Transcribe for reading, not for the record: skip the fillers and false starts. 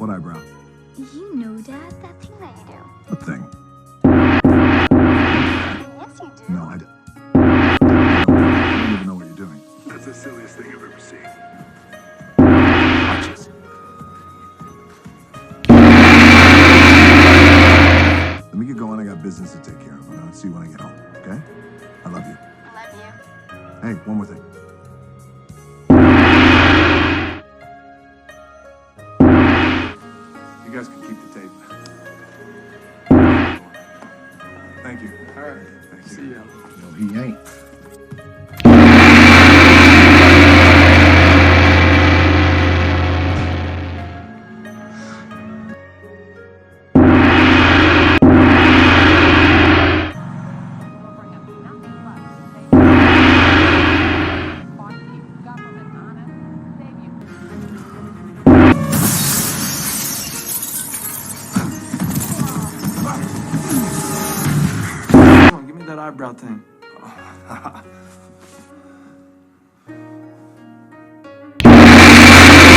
What eyebrow? You know, Dad, that thing that you do. What thing? Yes, you do. No, I don't even know what you're doing. That's the silliest thing I've ever seen. Watch this. Let me get going. I got business to take care of. I'll see you when I get home, okay? I love you. Love you. Hey, one more thing. You guys can keep the tape. Thank you. All right. Thank you. See ya. No, he ain't. Come on, give me that eyebrow thing.